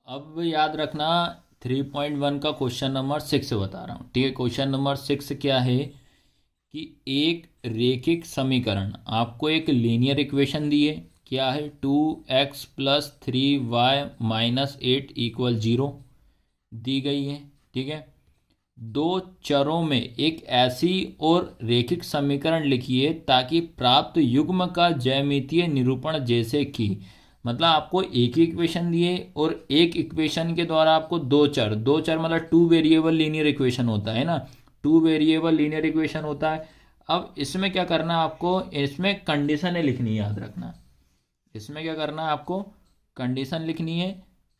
अब याद रखना 3.1 का क्वेश्चन नंबर 6 बता रहा हूँ। ठीक है, क्वेश्चन नंबर 6 क्या है कि एक रेखिक समीकरण, आपको एक लीनियर इक्वेशन दी है। क्या है? 2x + 3y - 8 = 0 दी गई है। ठीक है, दो चरों में एक ऐसी और रेखिक समीकरण लिखिए ताकि प्राप्त युग्म का ज्यामितीय निरूपण, जैसे कि मतलब आपको एक ही इक्वेशन दिए और एक इक्वेशन के द्वारा आपको दो चर मतलब टू वेरिएबल लीनियर इक्वेशन होता है ना, टू वेरिएबल लीनियर इक्वेशन होता है। अब इसमें क्या करना है आपको, इसमें कंडीशनें लिखनी है, याद रखना। इसमें क्या करना है आपको, कंडीशन लिखनी है।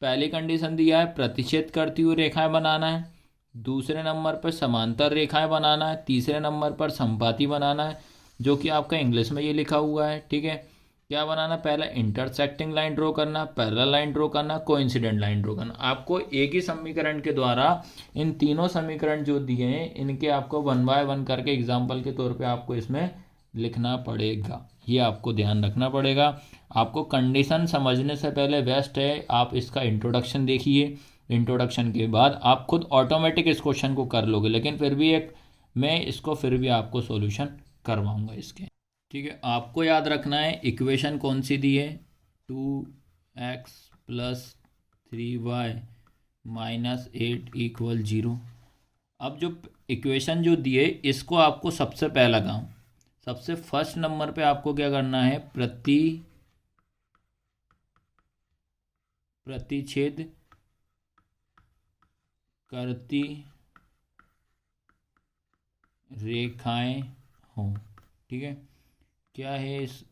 पहली कंडीशन दिया है प्रतिच्छेद करती हुई रेखाएं बनाना है, दूसरे नंबर पर समांतर रेखाएं बनाना है, तीसरे नंबर पर संपाती बनाना है, जो कि आपका इंग्लिश में ये लिखा हुआ है। ठीक है, क्या बनाना? पहला इंटरसेक्टिंग लाइन ड्रॉ करना, पैरेलल लाइन ड्रॉ करना, कोइंसिडेंट लाइन ड्रॉ करना। आपको एक ही समीकरण के द्वारा इन तीनों समीकरण जो दिए हैं इनके आपको 1 बाय 1 करके एग्जाम्पल के तौर पे आपको इसमें लिखना पड़ेगा। ये आपको ध्यान रखना पड़ेगा। आपको कंडीशन समझने से पहले बेस्ट है आप इसका इंट्रोडक्शन देखिए। इंट्रोडक्शन के बाद आप खुद ऑटोमेटिक इस क्वेश्चन को कर लोगे, लेकिन फिर भी एक मैं इसको फिर भी आपको सॉल्यूशन करवाऊंगा इसके। ठीक है, आपको याद रखना है इक्वेशन कौन सी दी है, 2x + 3y - 8 = 0। अब जो इक्वेशन जो दिए इसको आपको सबसे पहला काम, सबसे फर्स्ट नंबर पे आपको क्या करना है, प्रतिच्छेद करती रेखाएं हों। ठीक है, क्या है इस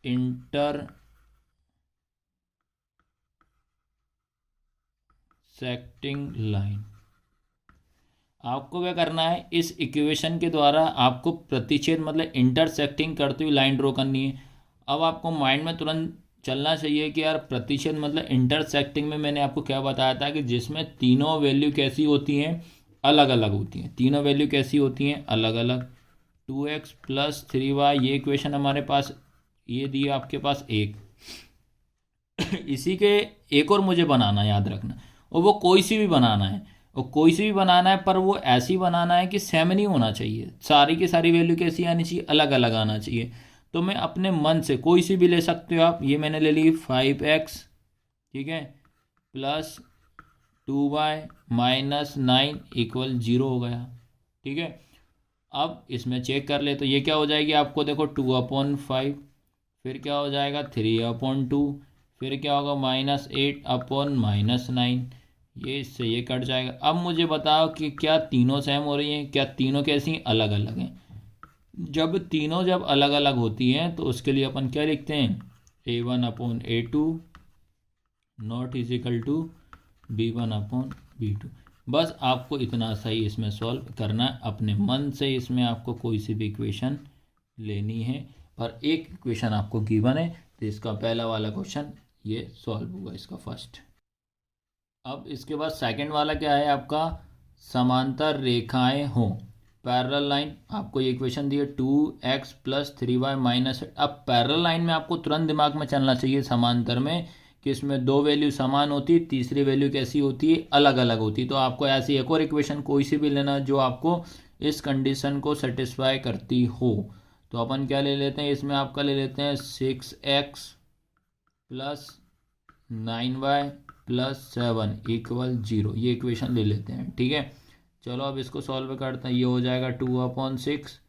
इंटरसेक्टिंग लाइन। आपको क्या करना है, इस इक्वेशन के द्वारा आपको प्रतिच्छेद मतलब इंटरसेक्टिंग करती हुई लाइन ड्रॉ करनी है। अब आपको माइंड में तुरंत चलना चाहिए कि यार प्रतिच्छेद मतलब इंटरसेक्टिंग में मैंने आपको क्या बताया था कि जिसमें तीनों वैल्यू कैसी होती हैं, अलग अलग होती हैं। तीनों वैल्यू कैसी होती हैं, अलग अलग। 2x + 3y ये इक्वेशन हमारे पास ये दी आपके पास एक इसी के एक और मुझे बनाना है, याद रखना। और वो कोई सी भी बनाना है, और कोई सी भी बनाना है, पर वो ऐसी बनाना है कि सेम नहीं होना चाहिए। सारी की सारी वैल्यू कैसी आनी चाहिए, अलग अलग आना चाहिए। तो मैं अपने मन से कोई सी भी ले सकते हो आप। ये मैंने ले ली 5x, ठीक है, +2y - 9 = 0 हो गया। ठीक है, अब इसमें चेक कर ले तो ये क्या हो जाएगी आपको, देखो 2/5, फिर क्या हो जाएगा 3/2, फिर क्या होगा -8/-9। ये इससे ये कट जाएगा। अब मुझे बताओ कि क्या तीनों सेम हो रही हैं, क्या तीनों कैसी अलग अलग हैं। जब अलग अलग होती हैं तो उसके लिए अपन क्या लिखते हैं, A1/A2 not is equal to B1/B2। बस आपको इतना सही इसमें सॉल्व करना है अपने मन से। इसमें आपको कोई सी भी इक्वेशन लेनी है, पर एक इक्वेशन आपको गिवन है, तो इसका पहला वाला क्वेश्चन ये सॉल्व होगा, इसका फर्स्ट। अब इसके बाद सेकंड वाला क्या है आपका, समांतर रेखाएं हों, पैरेलल लाइन। आपको ये इक्वेशन दी है 2x + 3y - 8। अब पैरेलल लाइन में आपको तुरंत दिमाग में चलना चाहिए समांतर में कि इसमें दो वैल्यू समान होती है, तीसरी वैल्यू कैसी होती है, अलग अलग होती है। तो आपको ऐसी एक और इक्वेशन कोई सी भी लेना जो आपको इस कंडीशन को सेटिस्फाई करती हो। तो अपन क्या ले लेते हैं, इसमें आपका ले लेते हैं 6x + 9y + 7 = 0। ये इक्वेशन ले लेते हैं। ठीक है, चलो अब इसको सॉल्व करते हैं। ये हो जाएगा 2/6,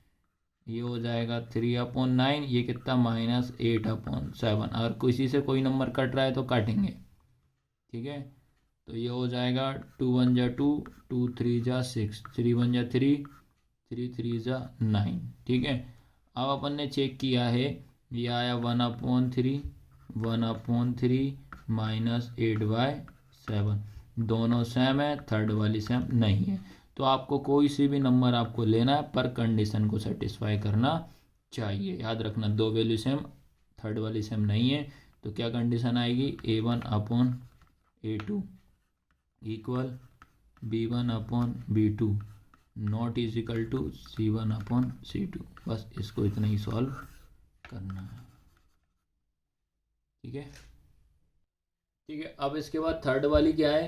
ये हो जाएगा 3/9, ये कितना -8/7। अगर किसी से कोई नंबर कट रहा है तो काटेंगे। ठीक है, तो ये हो जाएगा 2 × 1 = 2, 2 × 3 = 6, 3 × 1 = 3, 3 × 3 = 9। ठीक है, अब अपन ने चेक किया है, ये आया 1/3, 1/3 -8/7। दोनों सेम है, थर्ड वाली सेम नहीं है। तो आपको कोई सी भी नंबर आपको लेना है, पर कंडीशन को सेटिस्फाई करना चाहिए। याद रखना, दो वैल्यू सेम, थर्ड वाली सेम नहीं है, तो क्या कंडीशन आएगी, A1/A2 = B1/B2 not is equal to C1/C2। बस इसको इतना ही सॉल्व करना है। ठीक है। ठीक है। अब इसके बाद थर्ड वाली क्या है,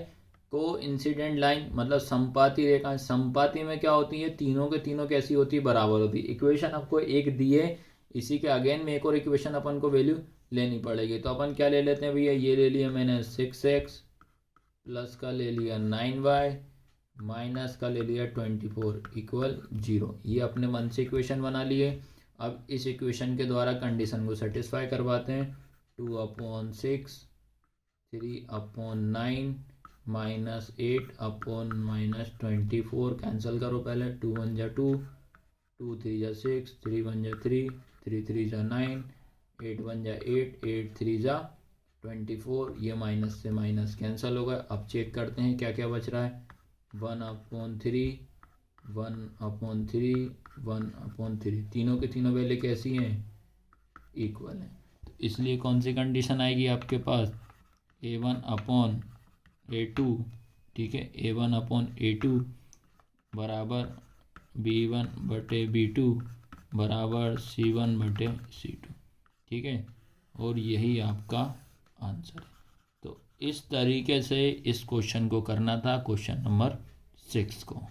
को इंसिडेंट लाइन, मतलब संपाती रेखा। संपाती में क्या होती है, तीनों के तीनों कैसी होती है, बराबर होती है। इक्वेशन आपको एक दी है, इसी के अगेन में एक और इक्वेशन अपन को वैल्यू लेनी पड़ेगी। तो अपन क्या ले लेते हैं भैया, ये ले लिया मैंने 6x, प्लस का ले लिया 9y, माइनस का ले लिया 24 इक्वल 0। ये अपने मन से इक्वेशन बना लिए। अब इस इक्वेशन के द्वारा कंडीशन को सेटिस्फाई करवाते हैं। 2/6, 3/9 -8/-24 कैंसिल करो पहले। 2 1 जा 2, 2 3 जा 6, 3 1 जा 3, 3 3 जा 9, 8 1 जा 8, 8 3 जा 24। ये माइनस से माइनस कैंसिल हो गया। अब चेक करते हैं क्या क्या बच रहा है। 1/3, 1/3, 1/3, तीनों के तीनों वैल्यू कैसी हैं, इक्वल हैं। तो इसलिए कौन सी कंडीशन आएगी आपके पास, A1/A2, ठीक है, A1/A2 बराबर B1/B2 बराबर C1/C2, ठीक है। और यही आपका आंसर है। तो इस तरीके से इस क्वेश्चन को करना था, क्वेश्चन नंबर 6 को।